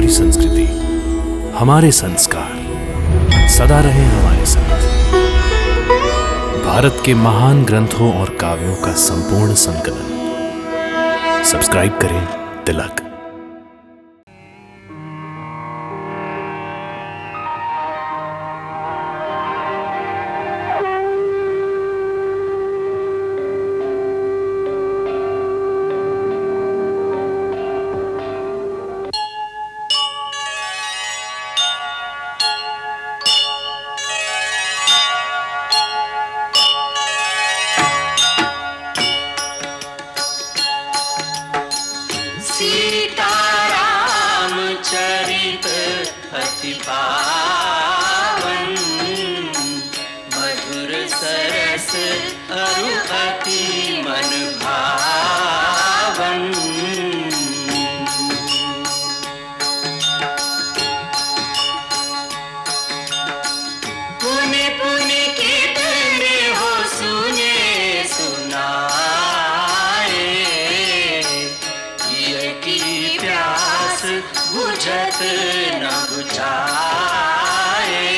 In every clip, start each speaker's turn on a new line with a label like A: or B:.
A: हमारी संस्कृति, हमारे संस्कार सदा रहे हमारे साथ। भारत के महान ग्रंथों और काव्यों का संपूर्ण संकलन। सब्सक्राइब करें तिलक।
B: सीताराम चरित अति पावन, मधुर सरस अरु अति मन भावन। पुनि पुनि कीर्तने हो सुने सुनाए, बुझत न बुझाए।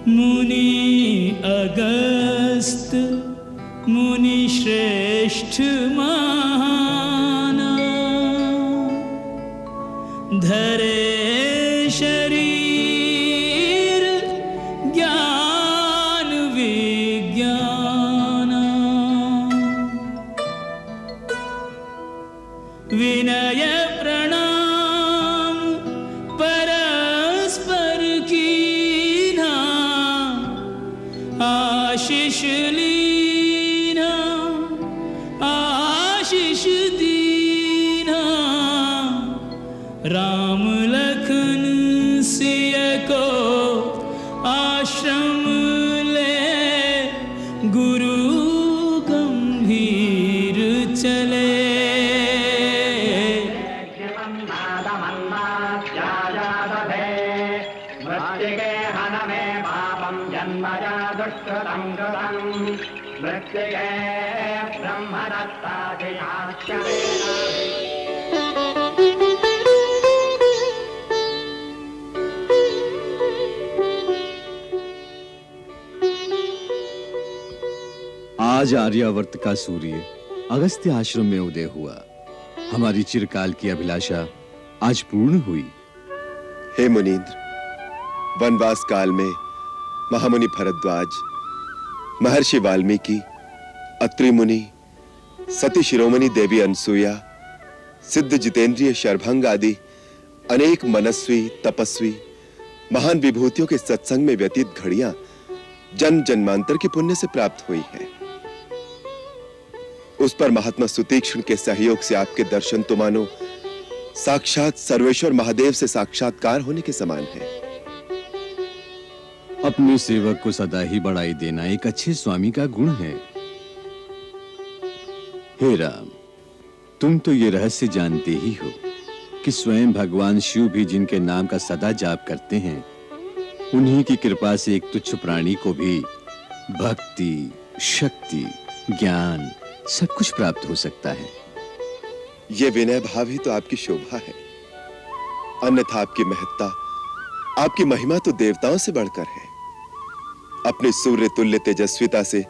C: मुनि अगस्त मुनि श्रेष्ठ महान, धरे शरीर ज्ञान विज्ञान। विनय प्रणाम परस्पर कीन्हा, आशीष आशीष दीना। राम लखन सिय को आश्रम ले, गुरु गंभीर चले।
D: आज आर्यावर्त का सूर्य अगस्त्य आश्रम में उदय हुआ। हमारी चिरकाल की अभिलाषा आज पूर्ण हुई।
E: हे मुनीन्द्र, वनवास काल में महामुनि भरद्वाज, महर्षि वाल्मीकि, अत्रि मुनि, सती शिरोमणि देवी अनसुया, सिद्ध जितेंद्रिय शरभंग आदि अनेक मनस्वी तपस्वी महान विभूतियों के सत्संग में व्यतीत घड़ियां जन्म जन्मांतर के पुण्य से प्राप्त हुई हैं। उस पर महात्मा सुतीक्ष्ण के सहयोग से आपके दर्शन तो मानो साक्षात सर्वेश्वर महादेव से साक्षात्कार होने के समान है।
D: अपने सेवक को सदा ही बढ़ाई देना एक अच्छे स्वामी का गुण है। हे राम, तुम तो ये रहस्य जानते ही हो कि स्वयं भगवान शिव भी जिनके नाम का सदा जाप करते हैं, उन्हीं की कृपा से एक तुच्छ प्राणी को भी भक्ति, शक्ति, ज्ञान सब कुछ प्राप्त हो सकता है।
E: ये विनय भाव ही तो आपकी शोभा है। अन्यथा आपकी महत्ता, आपकी महिमा तो देवताओं से बढ़कर है। अपनी सूर्य तुल्य तेजस्विता से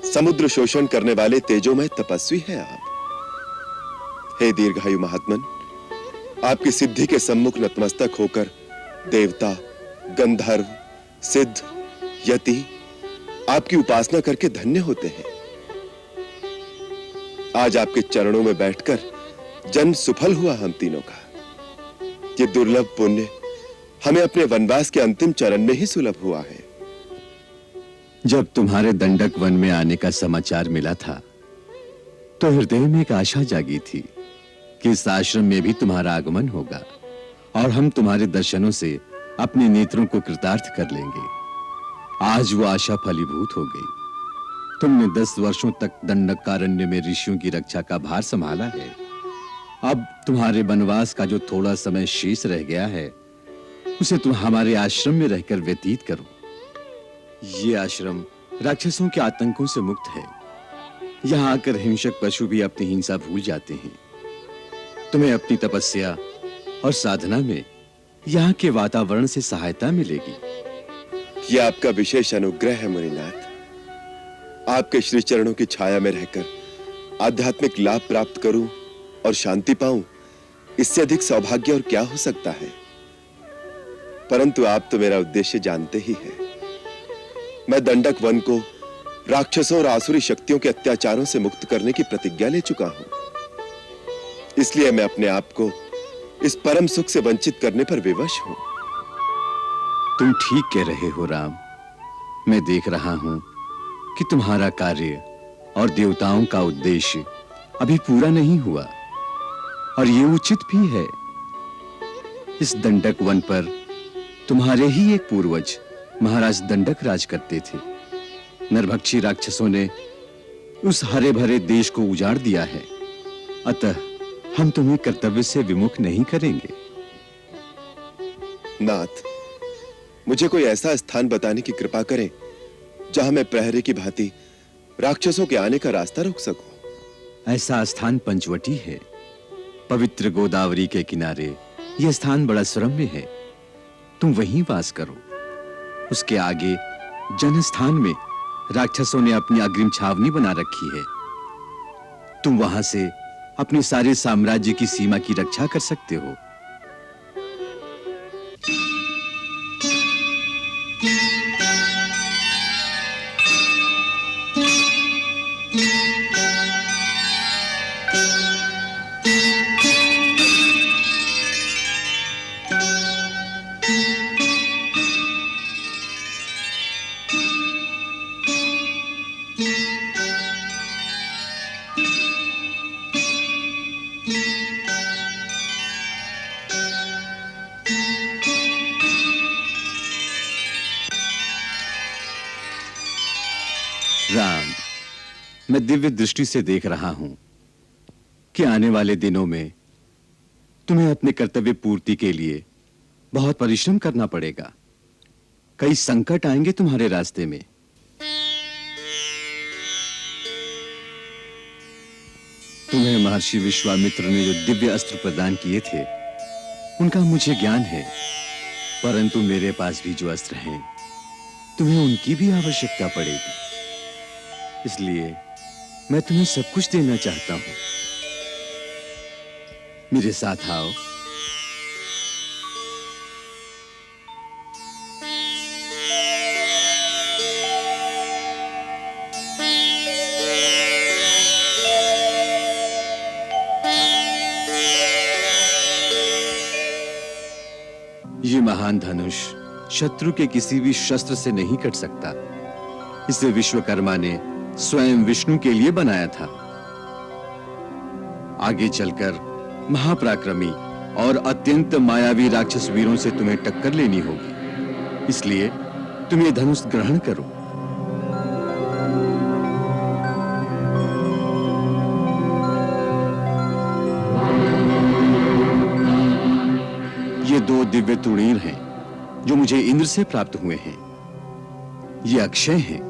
E: समुद्र शोषण करने वाले तेजोमय तपस्वी हैं आप। हे दीर्घायु महात्मन, आपकी सिद्धि के सम्मुख नतमस्तक होकर देवता, गंधर्व, सिद्ध, यति आपकी उपासना करके धन्य होते हैं। आज आपके चरणों में बैठकर जन्म सुफल हुआ हम तीनों का। ये दुर्लभ पुण्य हमें अपने वनवास के अंतिम चरण में ही सुलभ हुआ है।
D: जब तुम्हारे दंडक वन में आने का समाचार मिला था, तो हृदय में एक आशा जागी थी कि इस आश्रम में भी तुम्हारा आगमन होगा और हम तुम्हारे दर्शनों से अपने नेत्रों को कृतार्थ कर लेंगे। आज वो आशा फलीभूत हो गई। तुमने 10 वर्षों तक दंडकारण्य में ऋषियों की रक्षा का भार संभाला है। अब तुम्हारे वनवास का जो थोड़ा समय शेष रह गया है, उसे तुम हमारे आश्रम में रहकर व्यतीत करो। ये आश्रम राक्षसों के आतंकों से मुक्त है। यहाँ आकर हिंसक पशु भी अपनी हिंसा भूल जाते हैं। तुम्हें अपनी तपस्या और साधना में यहाँ के वातावरण से सहायता मिलेगी।
E: यह आपका विशेष अनुग्रह है मुनिनाथ। आपके श्री चरणों की छाया में रहकर आध्यात्मिक लाभ प्राप्त करूं और शांति पाऊं, इससे अधिक सौभाग्य और क्या हो सकता है। परंतु आप तो मेरा उद्देश्य जानते ही हैं। मैं दंडक वन को राक्षसों और आसुरी शक्तियों के अत्याचारों से मुक्त करने की प्रतिज्ञा ले चुका हूं। इसलिए मैं अपने आप को इस परम सुख से वंचित करने पर विवश हूं।
D: तुम ठीक कह रहे हो राम। मैं देख रहा हूं कि तुम्हारा कार्य और देवताओं का उद्देश्य अभी पूरा नहीं हुआ, और ये उचित भी है। इस दंडक वन पर तुम्हारे ही एक पूर्वज महाराज दंडक राज करते थे। नरभक्षी राक्षसों ने उस हरे भरे देश को उजाड़ दिया है। अतः हम तुम्हें कर्तव्य से विमुख नहीं करेंगे।
E: नाथ, मुझे कोई ऐसा स्थान बताने की कृपा करें जहां मैं प्रहरी की भांति राक्षसों के आने का रास्ता रोक सकूं।
D: ऐसा स्थान पंचवटी है। पवित्र गोदावरी के किनारे यह स्थान बड़ा सुरम्य है। तुम वहीं वास करो। उसके आगे जनस्थान में राक्षसों ने अपनी अग्रिम छावनी बना रखी है। तुम वहां से अपने सारे साम्राज्य की सीमा की रक्षा कर सकते हो। राम, मैं दिव्य दृष्टि से देख रहा हूं कि आने वाले दिनों में तुम्हें अपने कर्तव्य पूर्ति के लिए बहुत परिश्रम करना पड़ेगा। कई संकट आएंगे तुम्हारे रास्ते में। तुम्हें महर्षि विश्वामित्र ने जो दिव्य अस्त्र प्रदान किए थे, उनका मुझे ज्ञान है। परंतु मेरे पास भी जो अस्त्र हैं, तुम्हें उनकी भी आवश्यकता पड़ेगी। इसलिए मैं तुम्हें सब कुछ देना चाहता हूं। मेरे साथ आओ। ये महान धनुष शत्रु के किसी भी शस्त्र से नहीं कट सकता। इसे विश्वकर्मा ने स्वयं विष्णु के लिए बनाया था। आगे चलकर महापराक्रमी और अत्यंत मायावी राक्षस वीरों से तुम्हें टक्कर लेनी होगी। इसलिए तुम ये धनुष ग्रहण करो। ये 2 दिव्य तुणीर हैं जो मुझे इंद्र से प्राप्त हुए हैं। ये अक्षय हैं।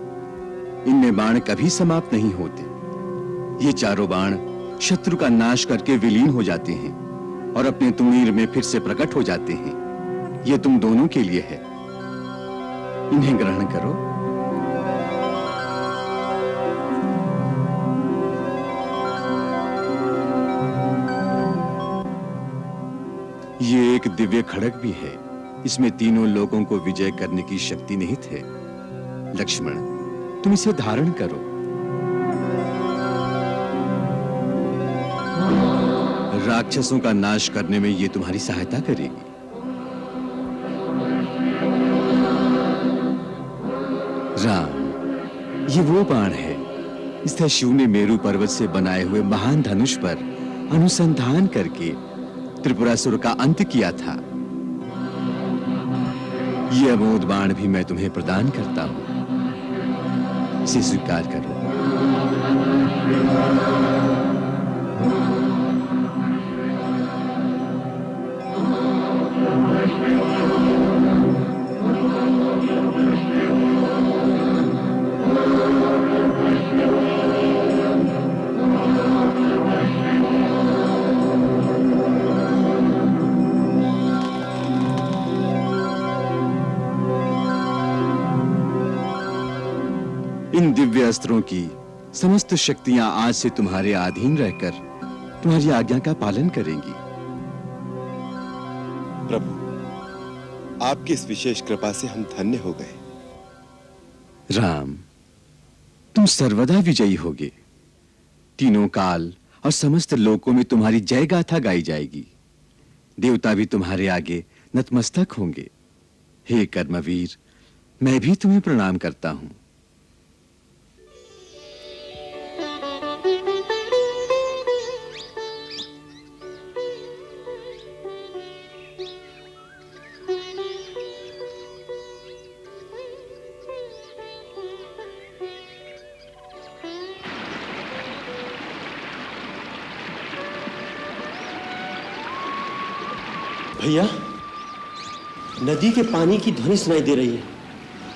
D: इनमें बाण कभी समाप्त नहीं होते। ये चारों बाण शत्रु का नाश करके विलीन हो जाते हैं और अपने तुणीर में फिर से प्रकट हो जाते हैं। ये तुम दोनों के लिए है। इन्हें ग्रहण करो। ये एक दिव्य खड्ग भी है। इसमें तीनों लोगों को विजय करने की शक्ति निहित है। लक्ष्मण, तुम इसे धारण करो। राक्षसों का नाश करने में यह तुम्हारी सहायता करेगी। राम, ये वो बाण है। इससे शिव ने मेरु पर्वत से बनाए हुए महान धनुष पर अनुसंधान करके त्रिपुरासुर का अंत किया था। यह अमोद बाण भी मैं तुम्हें प्रदान करता हूं। इसे स्वीकार करो। इन दिव्य अस्त्रों की समस्त शक्तियां आज से तुम्हारे अधीन रहकर तुम्हारी आज्ञा का पालन करेंगी।
E: प्रभु, आपकी इस विशेष कृपा से हम धन्य हो गए।
D: राम, तुम सर्वदा विजयी होगे। तीनों काल और समस्त लोकों में तुम्हारी जय गाथा गाई जाएगी। देवता भी तुम्हारे आगे नतमस्तक होंगे। हे कर्मवीर, मैं भी तुम्हें प्रणाम करता हूं।
F: भैया, नदी के पानी की ध्वनि सुनाई दे रही है।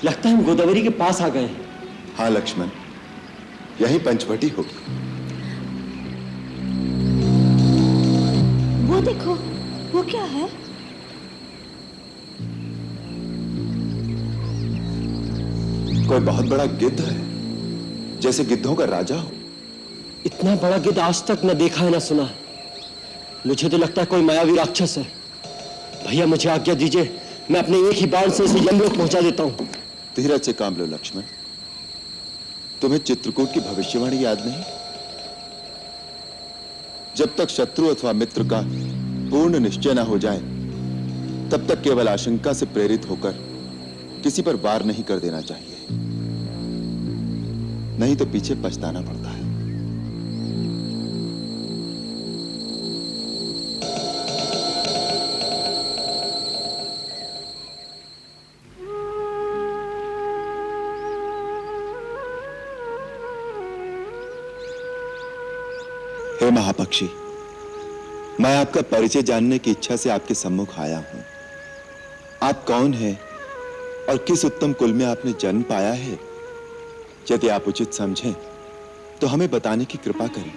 F: लगता है हम गोदावरी के पास आ गए हैं।
E: हाँ लक्ष्मण, यही पंचवटी होगी।
G: वो देखो, वो क्या है?
E: कोई बहुत बड़ा गिद्ध है, जैसे गिद्धों का राजा हो।
F: इतना बड़ा गिद्ध आज तक न देखा है न सुना है। मुझे तो लगता है कोई मायावी राक्षस है। भैया, मुझे आज्ञा दीजिए, मैं अपने एक ही बाण से इसे यमलोक पहुंचा देता हूं।
E: धीरज से काम लो लक्ष्मण। तुम्हें चित्रकूट की भविष्यवाणी याद नहीं? जब तक शत्रु अथवा मित्र का पूर्ण निश्चय न हो जाए, तब तक केवल आशंका से प्रेरित होकर किसी पर वार नहीं कर देना चाहिए, नहीं तो पीछे पछताना पड़ता है। हे महापक्षी, मैं आपका परिचय जानने की इच्छा से आपके सम्मुख आया हूं। आप कौन हैं और किस उत्तम कुल में आपने जन्म पाया है? यदि आप उचित समझें तो हमें बताने की कृपा करें।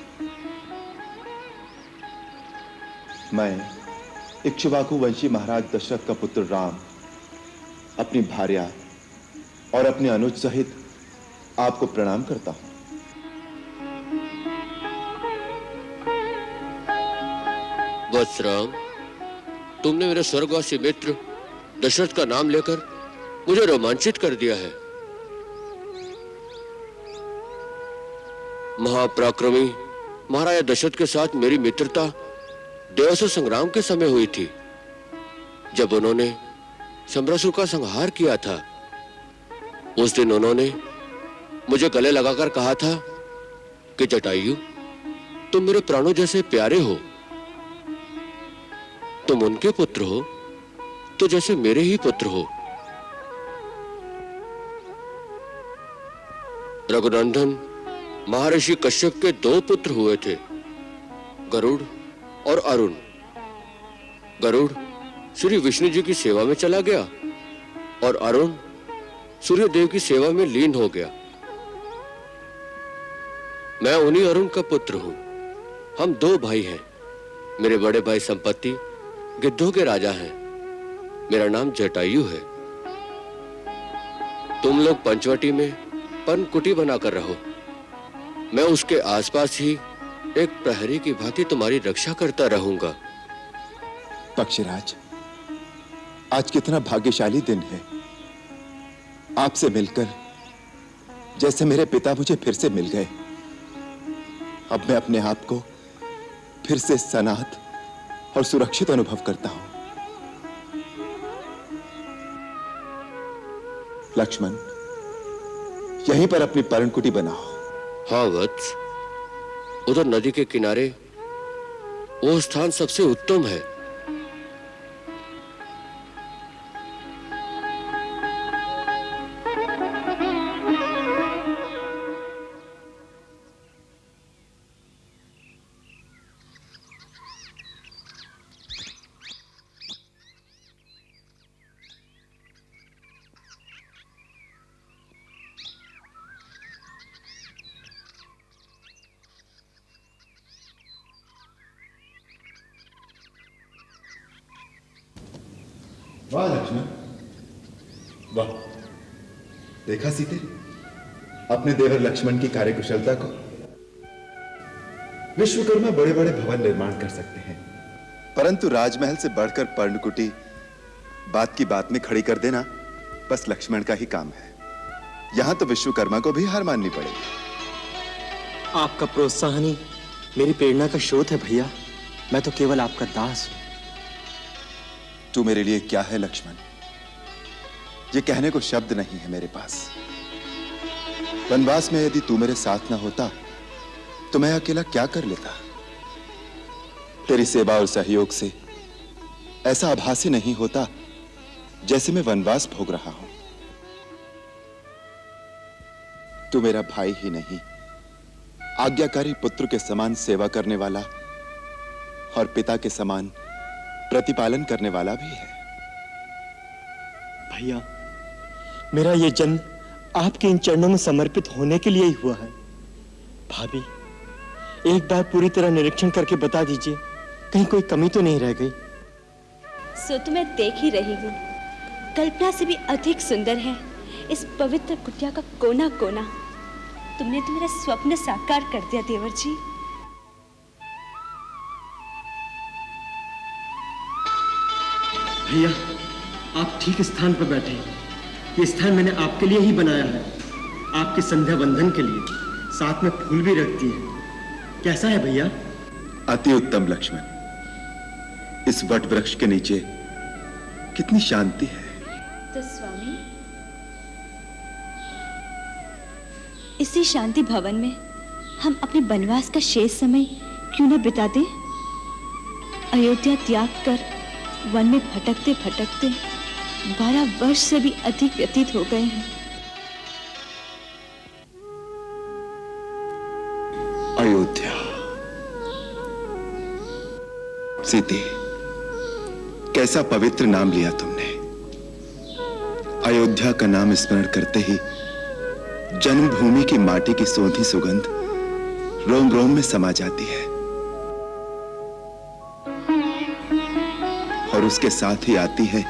E: मैं इक्ष्वाकु वंशी महाराज दशरथ का पुत्र राम, अपनी भार्या और अपने अनुज सहित आपको प्रणाम करता हूं।
H: वत्स राम, तुमने मेरे स्वर्गवासी मित्र दशरथ का नाम लेकर मुझे रोमांचित कर दिया है। महापराक्रमी महाराजा दशरथ के साथ मेरी मित्रता देवासुर संग्राम के समय हुई थी, जब उन्होंने सम्रासुर का संहार किया था। उस दिन उन्होंने मुझे गले लगाकर कहा था कि जटायु, तुम मेरे प्राणों जैसे प्यारे हो। तुम उनके पुत्र हो तो जैसे मेरे ही पुत्र हो। रघुनंदन महर्षि कश्यप के दो पुत्र हुए थे, गरुड़ और अरुण। गरुड़ श्री विष्णु जी की सेवा में चला गया और अरुण सूर्य देव की सेवा में लीन हो गया। मैं उन्हीं अरुण का पुत्र हूं। हम दो भाई हैं। मेरे बड़े भाई संपत्ति गिद्धों के राजा हैं। मेरा नाम जटायु है। तुम लोग पंचवटी में पर्णकुटी बनाकर रहो। मैं उसके आसपास ही एक प्रहरी की भांति तुम्हारी रक्षा करता रहूंगा।
E: पक्षीराज, आज कितना भाग्यशाली दिन है। आपसे मिलकर जैसे मेरे पिता मुझे फिर से मिल गए। अब मैं अपने आप को फिर से सनाथ और सुरक्षित अनुभव करता हूं। लक्ष्मण, यहीं पर अपनी पर्णकुटी बनाओ।
H: हाँ वत्स, उधर नदी के किनारे वो स्थान सबसे उत्तम है।
E: वाह लक्ष्मण, वाह। देखा सीते, अपने देवर लक्ष्मण की कार्यकुशलता को। विश्वकर्मा बड़े बड़े भवन निर्माण कर सकते हैं, परंतु राजमहल से बढ़कर पर्णकुटी बात की बात में खड़ी कर देना बस लक्ष्मण का ही काम है। यहां तो विश्वकर्मा को भी हार माननी पड़ेगी।
F: आपका प्रोत्साहन ही मेरी प्रेरणा का स्रोत है भैया। मैं तो केवल आपका दास हूं।
E: तू मेरे लिए क्या है लक्ष्मण, ये कहने को शब्द नहीं है मेरे पास। वनवास में यदि तू मेरे साथ ना होता तो मैं अकेला क्या कर लेता। तेरी सेवा और सहयोग से ऐसा आभास ही नहीं होता जैसे मैं वनवास भोग रहा हूं। तू मेरा भाई ही नहीं, आज्ञाकारी पुत्र के समान सेवा करने वाला और पिता के समान प्रतिपालन करने वाला भी है।
F: भैया, मेरा ये जन्म आपके इन चरणों में समर्पित होने के लिए ही हुआ है। भाभी, एक बार पूरी तरह निरीक्षण करके बता दीजिए, कहीं कोई कमी तो नहीं रह गई।
G: सो तो मैं देख ही रही हूँ, कल्पना से भी अधिक सुंदर है इस पवित्र कुटिया का कोना कोना। तुमने तो मेरा स्वप्न साकार कर दिया देवर जी।
F: भैया, आप ठीक स्थान पर बैठे हैं। ये स्थान मैंने आपके लिए ही बनाया है, आपके संध्या बंधन के लिए। साथ में फूल भी रख दिए हैं। कैसा है भैया?
E: अति उत्तम लक्ष्मण। इस वट वृक्ष के नीचे कितनी शांति है।
G: तो स्वामी, इसी शांति भवन में हम अपने वनवास का शेष समय क्यों न बिता दें? अयोध्या त्याग कर वन में भटकते भटकते 12 वर्ष से भी अधिक व्यतीत हो गए हैं।
E: अयोध्या। सीते, कैसा पवित्र नाम लिया तुमने। अयोध्या का नाम स्मरण करते ही जन्मभूमि की माटी की सोंधी सुगंध रोम रोम में समा जाती है, और उसके साथ ही आती है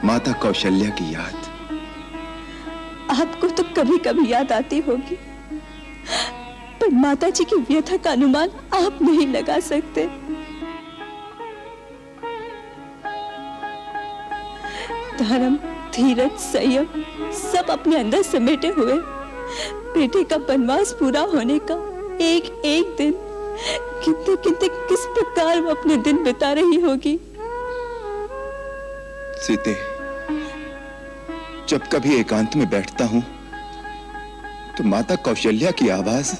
E: माता कौशल्या की याद।
G: आपको तो कभी कभी याद आती होगी, पर माता जी की व्यथा का अनुमान आप नहीं लगा सकते। धर्म, धीरज, संयम सब अपने अंदर समेटे हुए बेटे का वनवास पूरा होने का एक एक दिन कितने कितने किस प्रकार वो अपने दिन बिता रही होगी।
E: सीते, जब कभी एकांत में बैठता हूं तो माता कौशल्या की आवाज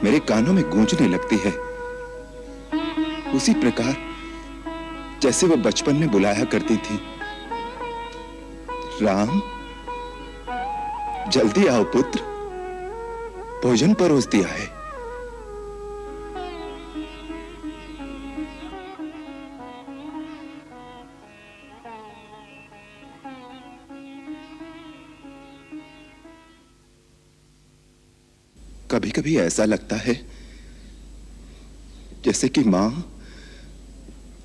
E: मेरे कानों में गूंजने लगती है, उसी प्रकार जैसे वो बचपन में बुलाया करती थी। राम, जल्दी आओ पुत्र, भोजन परोस दिया है। कभी कभी ऐसा लगता है जैसे कि मां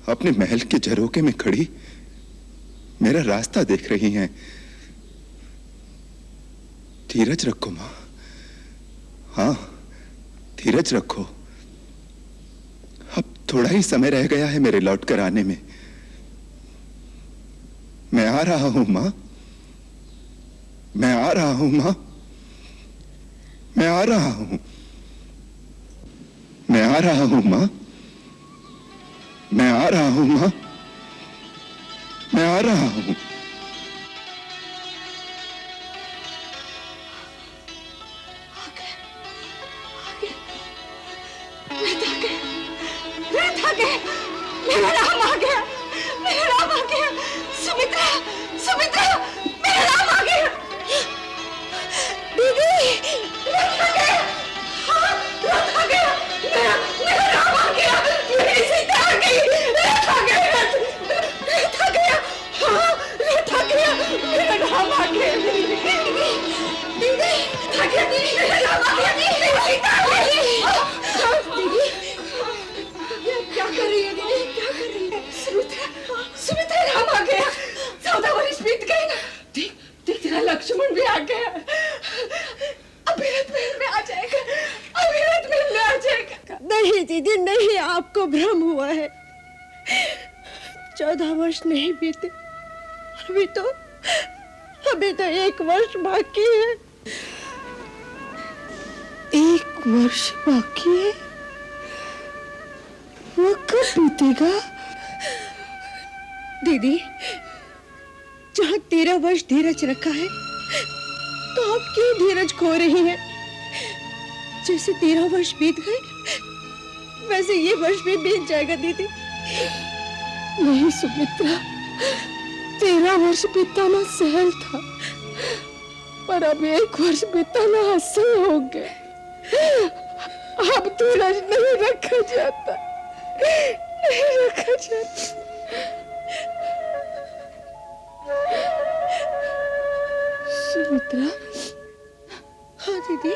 E: अपने महल के झरोखे में खड़ी मेरा रास्ता देख रही हैं। धीरज रखो मां, हाँ धीरज रखो। अब थोड़ा ही समय रह गया है मेरे लौट कर आने में। मैं आ रहा हूं मां, मैं आ रहा हूं मां, मैं आ रहा हूं, मैं आ रहा हूं मां, मैं आ रहा हूं मां, मैं आ रहा हूं।
G: मेरा राम आ गया, मेरा राम आ गया। सुमित्रा, सुमित्रा, मेरा राम आ गया। दीदी, रथ आ गया। हाँ, रथ आ गया। मेरा राम आ गया। मेरी सीता आ गई। रथ आ गया, रथ आ गया। हाँ, रथ आ गया। मेरा राम आ गया। दीदी, रथ आ गया। मेरा राम आ गया। मेरी सीता आ गई। दीदी, क्या कर रही है दीदी? क्या कर रही है? सुमित्रा, सुमित्रा, राम नहीं दीदी नहीं, आपको भ्रम हुआ है। 14 वर्ष नहीं बीते, अभी तो 1 वर्ष बाकी है। 1 वर्ष बाकी है? वो कब बीतेगा? दीदी, जहाँ 13 वर्ष धीरज रखा है, तो आप क्यों धीरज खो रही हैं? जैसे 13 वर्ष बीत गए, वैसे ये वर्ष भी बीत जाएगा दीदी। नहीं सुमित्रा, 13 वर्ष बिताना सहल था, पर अब 1 वर्ष बिताना असह्य हो गया। अब धीरज नहीं रखा जाता, नहीं रखा जाता। सुमित्रा। हाँ दीदी।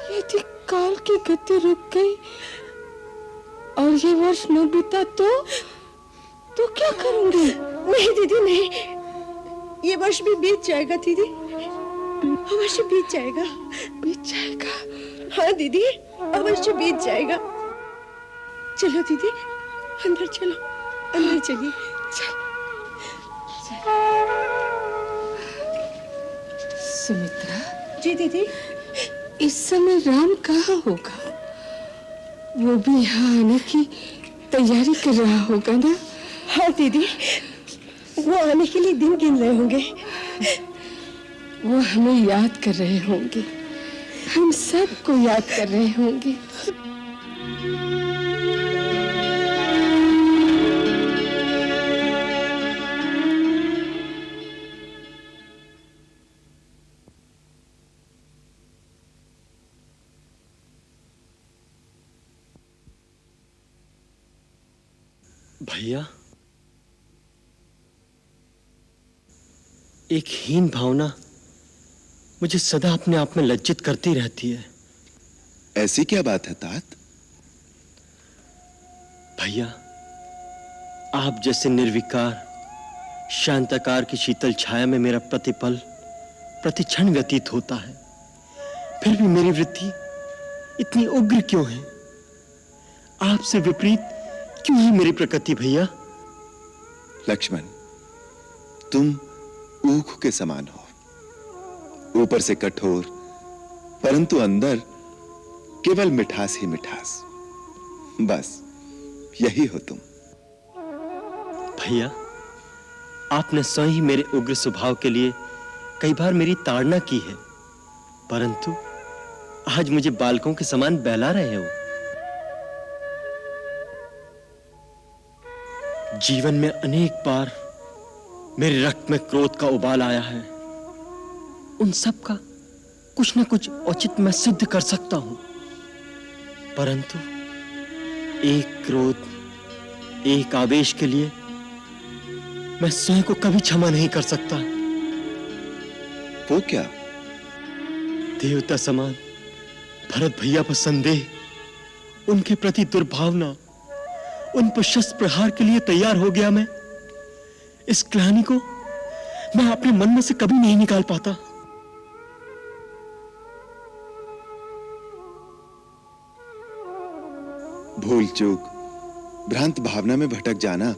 G: यदि काल की गति रुक गई और ये वर्ष न बीता तो क्या करूंगी? नहीं दीदी नहीं, ये वर्ष भी बीत जाएगा दीदी, अवश्य बीत जाएगा। बीत जाएगा? हाँ दीदी, अवश्य बीत जाएगा। चलो दीदी, अंदर चलो, अंदर चलिए। सुमित्रा। जी दीदी। इस समय राम कहाँ होगा? वो भी यहाँ आने की तैयारी कर रहा होगा ना? हाँ दीदी, वो आने के लिए दिन गिन रहे होंगे। वो हमें याद कर रहे होंगे, हम सबको याद कर रहे होंगे।
F: भैया, एक हीन भावना मुझे सदा अपने आप में लज्जित करती रहती है।
E: ऐसी क्या बात है तात?
F: भैया, आप जैसे निर्विकार शांताकार की शीतल छाया में मेरा प्रतिपल प्रतिक्षण व्यतीत होता है, फिर भी मेरी वृत्ति इतनी उग्र क्यों है? आपसे विपरीत क्यों है मेरी प्रकृति भैया?
E: लक्ष्मण, तुम ऊख के समान हो, ऊपर से कठोर परंतु अंदर केवल मिठास ही मिठास। बस यही हो तुम।
F: भैया, आपने स्वयं ही मेरे उग्र स्वभाव के लिए कई बार मेरी ताड़ना की है, परंतु आज मुझे बालकों के समान बहला रहे हो। जीवन में अनेक बार मेरे रक्त में क्रोध का उबाल आया है, उन सब का कुछ न कुछ औचित्य मैं सिद्ध कर सकता हूं, परंतु एक क्रोध, एक आवेश के लिए मैं स्वयं को कभी क्षमा नहीं कर सकता।
E: वो क्या?
F: देवता समान भरत भैया पर संदेह, उनके प्रति दुर्भावना, उन पर शस्त्र प्रहार के लिए तैयार हो गया मैं। इस ग्लानि को मैं अपने मन में से कभी नहीं निकाल पाता।
E: भूल चूक, भ्रांत भावना में भटक जाना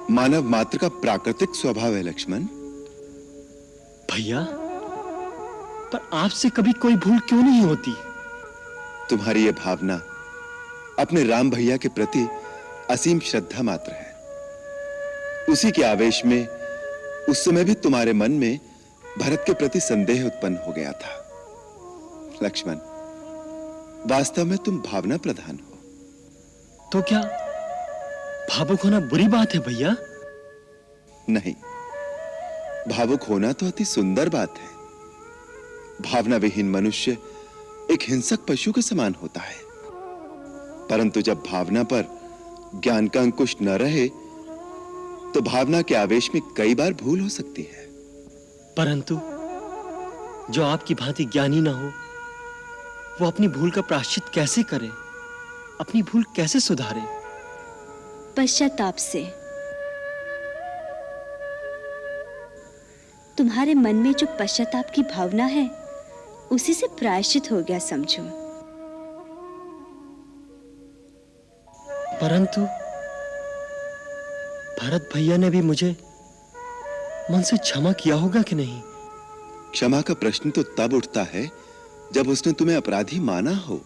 E: मानव मात्र का प्राकृतिक स्वभाव है लक्ष्मण।
F: भैया, पर आपसे कभी कोई भूल क्यों नहीं होती?
E: तुम्हारी यह भावना अपने राम भैया के प्रति असीम श्रद्धा मात्र है। उसी के आवेश में उस समय भी तुम्हारे मन में भरत के प्रति संदेह उत्पन्न हो गया था। लक्ष्मण, वास्तव में तुम भावना प्रधान हो।
F: तो क्या भावुक होना बुरी बात है भैया?
E: नहीं, भावुक होना तो अति सुंदर बात है। भावना विहीन मनुष्य एक हिंसक पशु के समान होता है, परंतु जब भावना पर ज्ञान का अंकुश न रहे तो भावना के आवेश में कई बार भूल हो सकती है।
F: परंतु जो आपकी भांति ज्ञानी ना हो, वो अपनी भूल का प्रायश्चित कैसे करे, अपनी भूल कैसे सुधारे?
I: पश्चाताप से। तुम्हारे मन में जो पश्चाताप की भावना है, उसी से प्रायश्चित हो गया समझो।
F: परंतु भरत भैया ने भी मुझे मन से क्षमा किया होगा कि नहीं?
E: क्षमा का प्रश्न तो तब उठता है जब उसने तुम्हें अपराधी माना हो।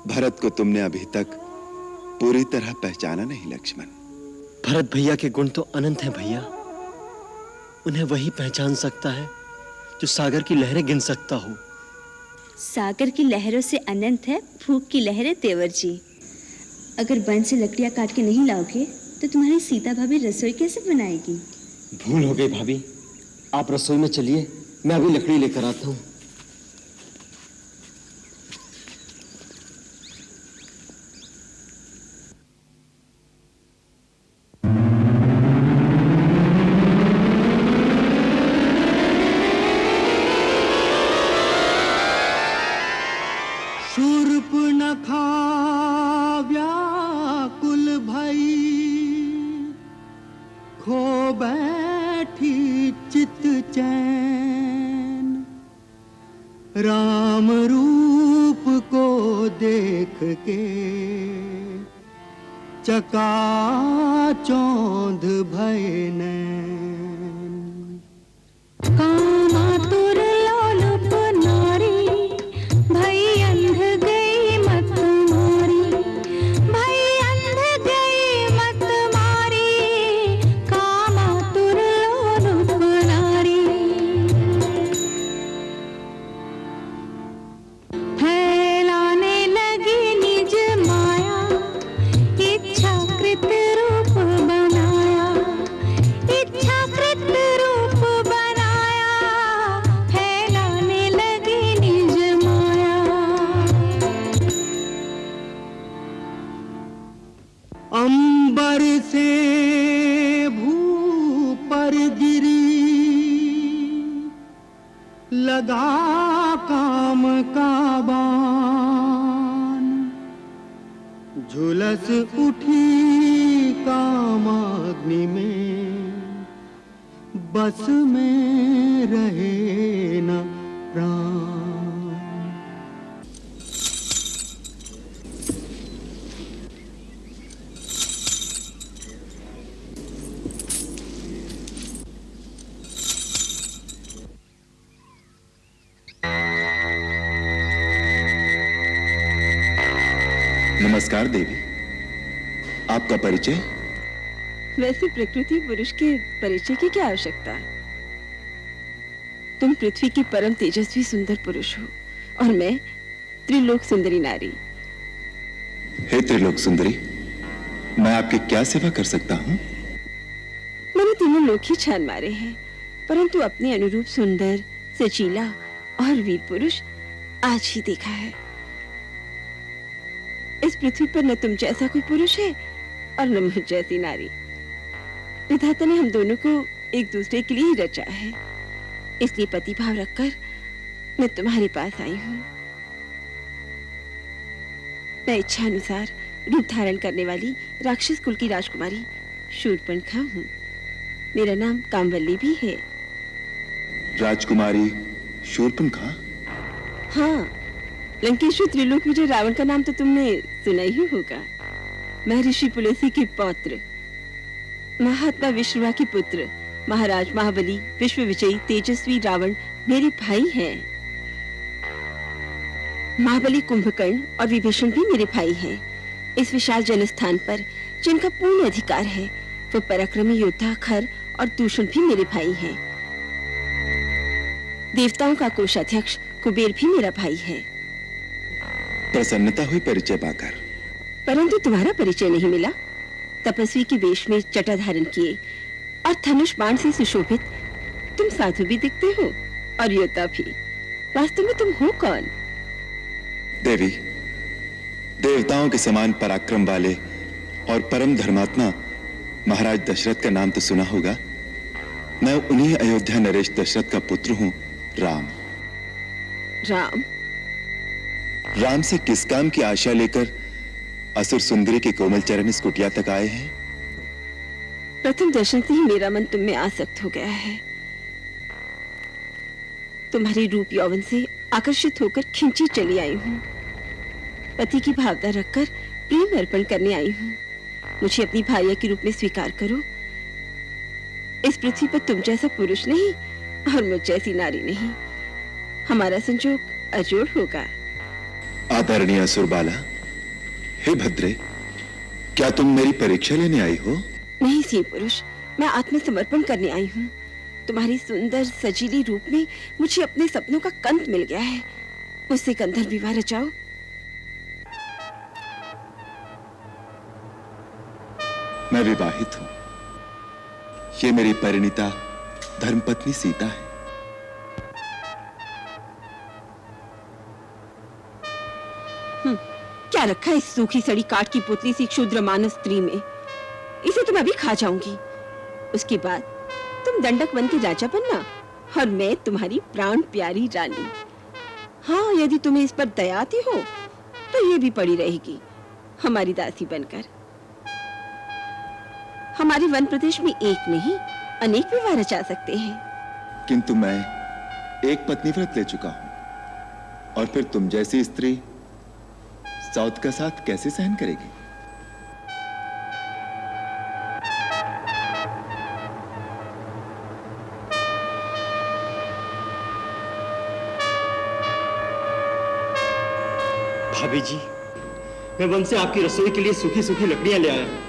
E: भरत को तुमने अभी तक पूरी तरह पहचाना नहीं लक्ष्मण।
F: भरत भैया के गुण तो अनंत हैं भैया। उन्हें वही पहचान सकता है जो सागर की लहरें गिन सकता हो।
I: सागर की लहरों से अनंत है भूख की लहरें तेवर जी। अगर वन से लकड़ियां काट के नहीं लाओगे तो तुम्हारी सीता भाभी रसोई कैसे बनाएगी?
F: भूल हो गई भाभी, आप रसोई में चलिए, मैं अभी लकड़ी लेकर आता हूँ।
C: शूर्पणखा व्याकुल भई खो बैठी चित चैन, राम रूप को देख के चकाचौंध भय नैन।
G: कामातुर लोलुप नारी भई अंध गई मत मारी, भई अंध गई मत मारी, कामातुर लोलुप नारी। फैलाने लगी निज माया, इच्छाकृत रूप बनाया, इच्छाकृत रूप बनाया, फैलाने लगी निज माया।
C: अंबर से भू पर गिरी लगा काम का बाण, झुलस उठी कामाग्नि में, बस में रहे न प्राण।
E: नमस्कार देवी, आपका परिचय?
J: वैसे प्रकृति पुरुष के परिचय की क्या आवश्यकता? तुम पृथ्वी की परम तेजस्वी सुंदर पुरुष हो और मैं त्रिलोक सुंदरी नारी।
E: हे त्रिलोक सुंदरी, मैं आपकी क्या सेवा कर सकता हूँ?
J: मैंने तीनों लोक ही छान मारे हैं, परंतु अपने अनुरूप सुंदर, सचीला और वीर पुरुष आज ही देखा है। इस पृथ्वी पर न तुम जैसा कोई पुरुष है और न मुझ जैसी नारी। विधाता ने हम दोनों को एक दूसरे के लिए ही रचा है, इसलिए पति भाव रखकर मैं तुम्हारे पास आई हूँ। मैं इच्छा अनुसार रूप धारण करने वाली राक्षस कुल की राजकुमारी शूर्पणखा हूँ। मेरा नाम कामवल्ली भी है।
E: राजकुमारी शूर्पणखा?
J: हाँ, लंकेश्वर त्रिलोक विजय रावण का नाम तो तुमने सुना ही होगा। महर्षि पुलस्त्य के पौत्र, महात्मा विश्ववा के पुत्र, महाराज महाबली, विश्व विजयी तेजस्वी रावण मेरे भाई हैं। महाबली कुंभकर्ण और विभीषण भी मेरे भाई हैं। इस विशाल जनस्थान पर जिनका पूर्ण अधिकार है, वो पराक्रमी योद्धा खर और दूषण भी मेरे भाई हैं। देवताओं का कोषाध्यक्ष कुबेर भी मेरा भाई है।
E: प्रसन्नता हुई परिचय पाकर,
J: परंतु तुम्हारा परिचय नहीं मिला। तपस्वी के वेश में जटा धारण किए और धनुष बाण से सुशोभित तुम साधु भी दिखते हो और योद्धा भी। वास्तव में तुम हो कौन?
E: देवी, देवताओं के समान पराक्रम वाले और परम धर्मात्मा महाराज दशरथ का नाम तो सुना होगा। मैं उन्हीं अयोध्या नरेश दशरथ का पुत्र हूँ, राम।
J: राम?
E: राम से किस काम की आशा लेकर असुर सुंदरी के कोमल चरण इस कुटिया तक आए हैं?
J: प्रथम दर्शन से ही मेरा मन तुम में आसक्त हो गया है। तुम्हारे रूप यौवन से आकर्षित होकर खिंची चली आई हूँ। पति की भावना रखकर प्रेम अर्पण करने आई हूँ। मुझे अपनी भार्या के रूप में स्वीकार करो। इस पृथ्वी पर तुम जैसा पुरुष नहीं और मुझ जैसी नारी नहीं। हमारा संजोग अजोड़ होगा।
E: आदरणीय असुरबाला, हे भद्रे, क्या तुम मेरी परीक्षा लेने आई हो?
J: नहीं सी पुरुष, मैं आत्मसमर्पण करने आई हूँ। तुम्हारी सुंदर सजीली रूप में मुझे अपने सपनों का कंत मिल गया है। मुझसे गंधर्व विवाह रचाओ।
E: मैं विवाहित हूं। ये मेरी परिणीता धर्मपत्नी सीता है।
J: क्या रखा है इस सूखी सड़ी काठ की पुतली सी क्षुद्र मानव स्त्री में? इसे तो मैं अभी खा जाऊंगी। उसके बाद तुम दंडक बन के राजा बनना और मैं तुम्हारी प्राण प्यारी रानी। हाँ, यदि तुम्हें इस पर दया आती हो तो ये भी पड़ी रहेगी हमारी दासी बनकर। हमारे वन प्रदेश में एक नहीं अनेक विवाह रचा सकते हैं।
E: किंतु मैं एक पत्नी व्रत ले चुका हूं, और फिर तुम जैसी स्त्री सौत का साथ कैसे सहन करेगी?
F: भाभी जी, मैं वन से आपकी रसोई के लिए सूखी सूखी लकड़ियां ले आया हूं।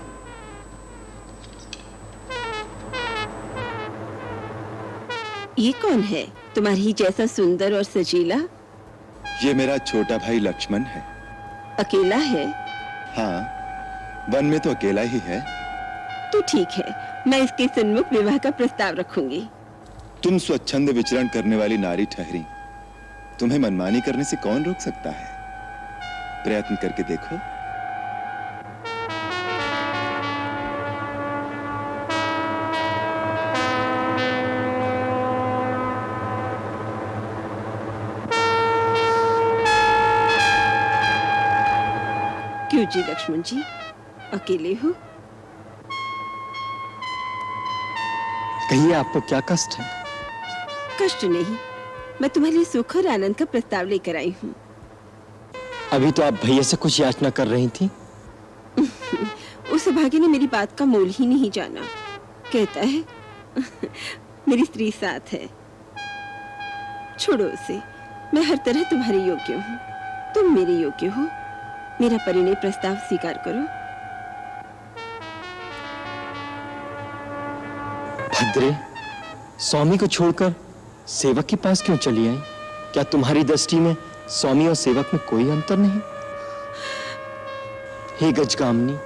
J: ये कौन है तुम्हारी ही जैसा सुंदर और सजीला?
E: ये मेरा छोटा भाई लक्ष्मण है।
J: अकेला है?
E: हाँ, वन में तो अकेला ही है।
J: तो ठीक है, मैं इसके सन्मुख विवाह का प्रस्ताव रखूंगी।
E: तुम स्वच्छंद विचरण करने वाली नारी ठहरी, तुम्हें मनमानी करने से कौन रोक सकता है? प्रयत्न करके देखो।
J: क्यों जी लक्ष्मण जी, अकेले हो?
F: कहिए, आपको क्या कष्ट है?
J: कष्ट नहीं, मैं तुम्हारे लिए सुख और आनंद का प्रस्ताव लेकर आई हूँ।
F: अभी तो आप भैया से कुछ याचना कर रही थी।
J: उस भाग्य ने मेरी बात का मोल ही नहीं जाना। कहता है मेरी स्त्री साथ है। छोड़ो उसे, मैं हर तरह तुम्हारे योग्य हूँ, तुम मेरे योग्य हो। मेरा परिणय प्रस्ताव स्वीकार करो।
F: भद्रे, स्वामी को छोड़कर सेवक के पास क्यों चली आई? क्या तुम्हारी दृष्टि में स्वामी और सेवक में कोई अंतर नहीं? हे गजगामिनी,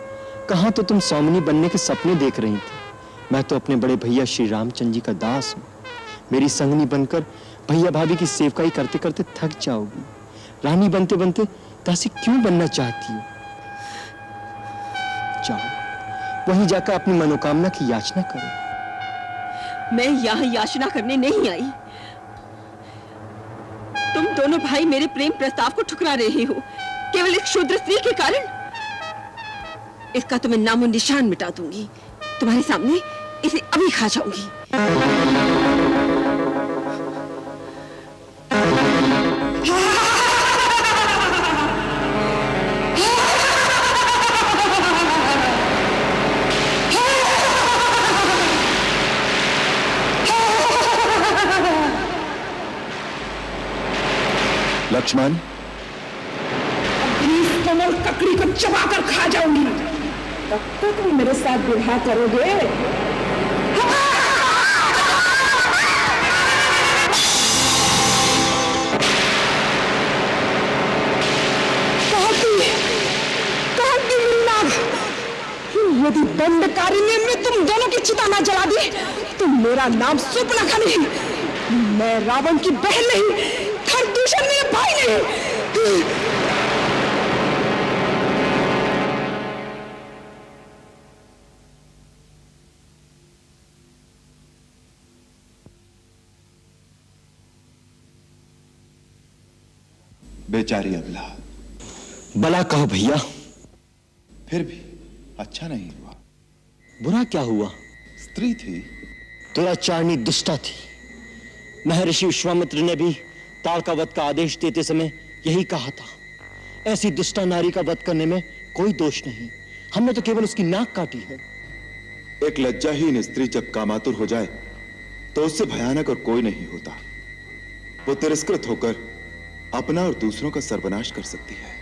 F: कहां तो तुम स्वामिनी बनने के सपने देख रही थी। मैं तो अपने बड़े भैया श्री रामचंद्र जी का दास हूं। मेरी संगनी बनकर भैया भाभी की सेवकाई करते करते थक जाओगी। रानी बनते बनते दासी क्यों बनना चाहती हो? जाओ, वहीं जाकर अपनी मनोकामना की याचना करो।
J: मैं यहाँ याचना करने नहीं आई। तुम दोनों भाई मेरे प्रेम प्रस्ताव को ठुकरा रहे हो केवल एक शूद्र स्त्री के कारण। इसका तो मैं नामो निशान मिटा दूंगी। तुम्हारे सामने इसे अभी खा जाऊंगी।
E: लक्ष्मण,
G: अपनी इस कमल ककड़ी को चबाकर खा जाऊंगी। तब तक तुम मेरे साथ विवाह करोगे? यदि दंडकारिणी में तुम दोनों की चिता ना जला दी तो मेरा नाम सुपनखा नहीं, मैं रावण की बहन नहीं, खरदूषण मेरे भाई नहीं।
E: बेचारी अबला।
F: भला कहो भैया।
E: फिर भी अच्छा नहीं हुआ।
F: बुरा क्या हुआ?
E: स्त्री थी।
F: दुराचारणी दुष्टा थी। महर्षि विश्वामित्र ने भी ताड़का वध का आदेश देते समय यही कहा था। ऐसी दुष्टा नारी का वध करने में कोई दोष नहीं। हमने तो केवल उसकी नाक काटी है।
E: एक लज्जाहीन स्त्री जब कामातुर हो जाए तो उससे भयानक और कोई नहीं होता। वो तिरस्कृत होकर अपना और दूसरों का सर्वनाश कर सकती है।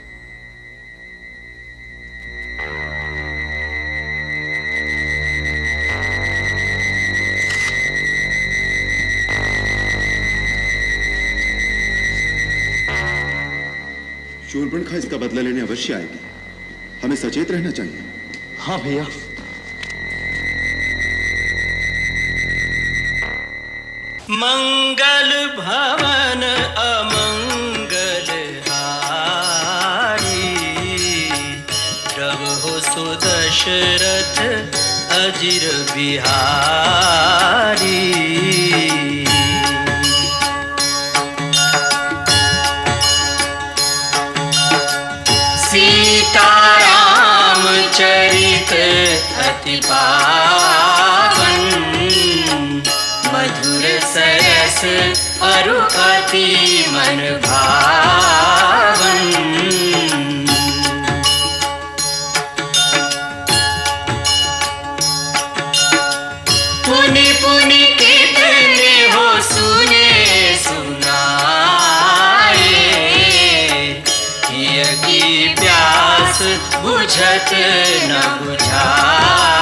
E: शूर्पणखा इसका बदला लेने अवश्य आएगी। हमें सचेत रहना चाहिए।
F: हाँ भैया।
B: मंगल भवन अमंगल हारी, प्रभु सुदशरथ अजिर बिहारी। सीताराम चरित अति पावन, मधुर सरस अरु अति मन भावन। पुनि पुनि कितने हो सुने सुनाए, हिय की प्यास बुझत न बुझाए।